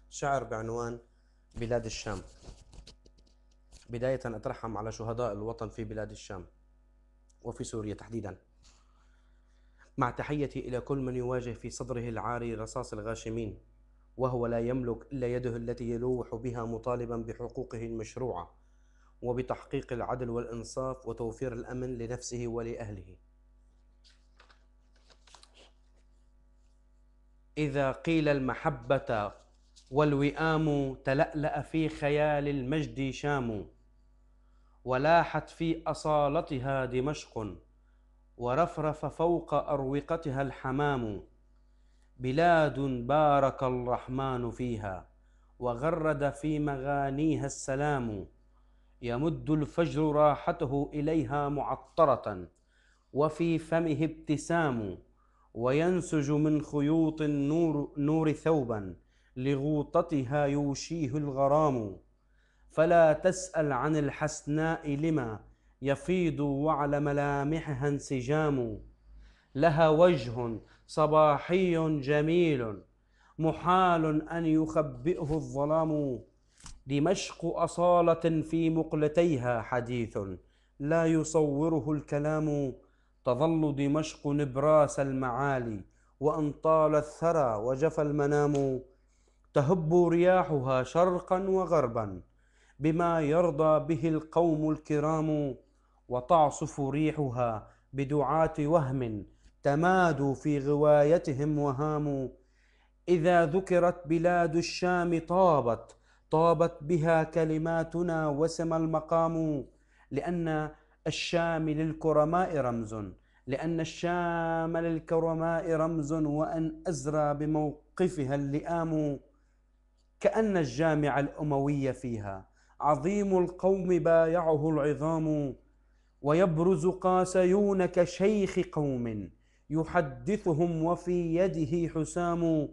شعر بعنوان بلاد الشام. بداية أترحم على شهداء الوطن في بلاد الشام وفي سوريا تحديدا، مع تحيتي إلى كل من يواجه في صدره العاري رصاص الغاشمين وهو لا يملك إلا يده التي يلوح بها مطالبا بحقوقه المشروعة وبتحقيق العدل والإنصاف وتوفير الأمن لنفسه ولأهله. إذا قيل المحبة والوئام تلألأ في خيال المجد شام، ولاحت في أصالتها دمشق ورفرف فوق أروقتها الحمام. بلاد بارك الرحمن فيها وغرد في مغانيها السلام. يمد الفجر راحته إليها معطرة وفي فمه ابتسام، وينسج من خيوط النور ثوبا لغوطتها يوشيه الغرام. فلا تسأل عن الحسناء لما يفيض وعلى ملامحها انسجام. لها وجه صباحي جميل محال أن يخبئه الظلام. دمشق أصالة في مقلتيها حديث لا يصوره الكلام. تظل دمشق نبراس المعالي وأن طال الثرى وجفى المنام. تهب رياحها شرقا وغربا بما يرضى به القوم الكرام، وتعصف ريحها بدعاة وهم تمادوا في غوايتهم وهاموا. إذا ذكرت بلاد الشام طابت بها كلماتنا وسم المقام. لأن الشام للكرماء رمز، لأن الشام للكرماء رمز، وأن أزرى بموقفها اللئام. كأن الجامع الأموي فيها عظيم القوم بايعه العظام. ويبرز قاسيون كشيخ قوم يحدثهم وفي يده حسام.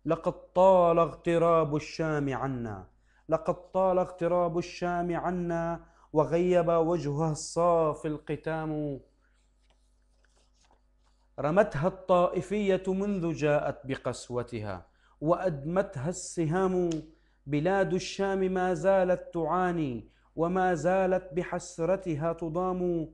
لقد طال اغتراب الشام عنا، لقد طال اغتراب الشام عنا، وغيب وجهها الصافي القتام. رمتها الطائفية منذ جاءت بقسوتها وأدمتها السهام. بلاد الشام ما زالت تعاني وما زالت بحسرتها تضام.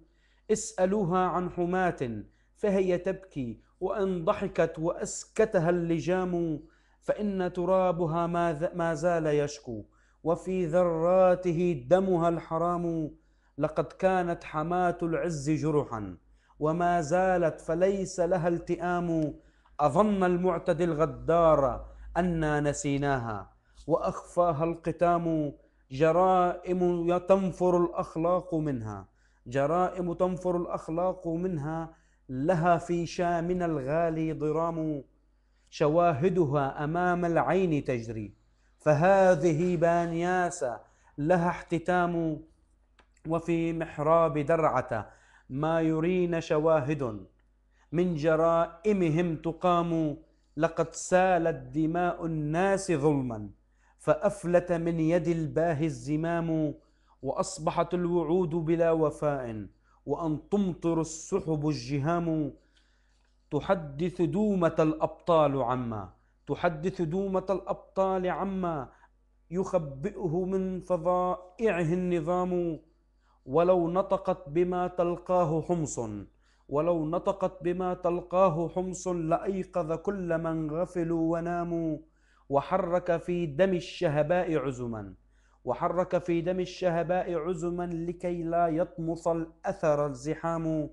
اسألوها عن حماة فهي تبكي، وإن ضحكت وأسكتها اللجام. فإن ترابها ما زال يشكو وفي ذراته دمها الحرام. لقد كانت حماة العز جرحا وما زالت فليس لها التئام. أظن المعتدي الغدار أنا نسيناها وأخفاها القتام. جرائم تنفر الأخلاق منها، جرائم تنفر الأخلاق منها، لها في شامنا الغالي ضرام. شواهدها أمام العين تجري، فهذه بانياس لها احتتام. وفي محراب درعة ما يرين شواهد من جرائمهم تقام. لقد سالت دماء الناس ظلما فأفلت من يد الباهي الزمام. وأصبحت الوعود بلا وفاء وأن تمطر السحب الجهام. تحدث دومة الأبطال عما، تحدث دومة الأبطال عما يخبئه من فظائعه النظام. ولو نطقت بما تلقاه حمص، ولو نطقت بما تلقاه حمص لأيقظ كل من غفلوا وناموا. وحرك في دم الشهباء عزما، وحرك في دم الشهباء عزما لكي لا يطمس الأثر الزحام.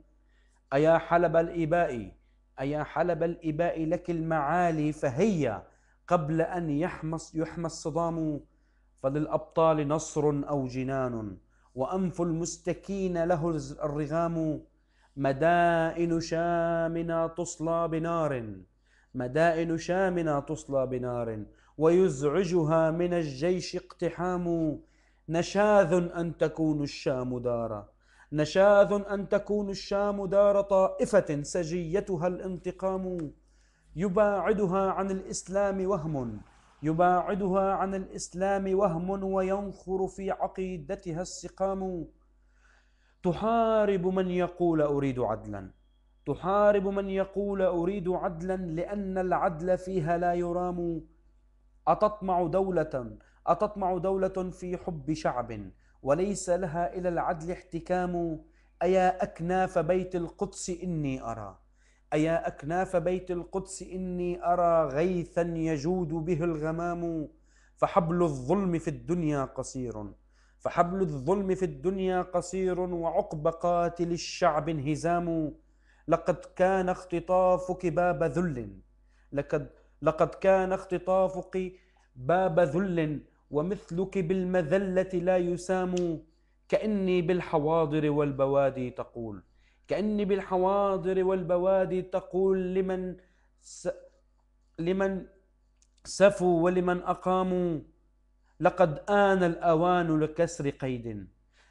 أيا حلب الإباء، أيا حلب الإباء لك المعالي فهيا قبل أن يحمى الصدام. فللأبطال نصر أو جنان وأنف المستكين له الرغام. مدائن شامنا تصلى بنار، مدائن شامنا تصلى بنار، ويزعجها من الجيش اقتحام. نشاذ أن تكون الشام دارا، نشاذ أن تكون الشام دار طائفة سجيتها الانتقام. يباعدها عن الإسلام وهم، يباعدها عن الإسلام وهم، وينخر في عقيدتها السقام. تحارب من يقول أريد عدلا، تحارب من يقول أريد عدلا، لأن العدل فيها لا يرام. أتطمع دولة في حب شعب وليس لها إلى العدل احتكام. أيا أكناف بيت القدس إني أرى، أيا أكناف بيت القدس إني أرى غيثا يجود به الغمام. فحبل الظلم في الدنيا قصير، فحبل الظلم في الدنيا قصير، وعقب قاتل الشعب انهزام. لقد كان اختطافك باب ذل، لقد لقد كان اختطافك باب ذل، ومثلك بالمذلة لا يسام. كأني بالحواضر والبوادي تقول، كأني بالحواضر والبوادي تقول لمن سفوا ولمن أقاموا. لقد آن الأوان لكسر قيد،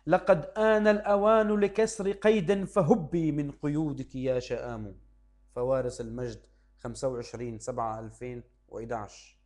لقد آن الأوان لكسر قيد، فهبي من قيودك يا شآم. فوارس المجد 25/7/2011.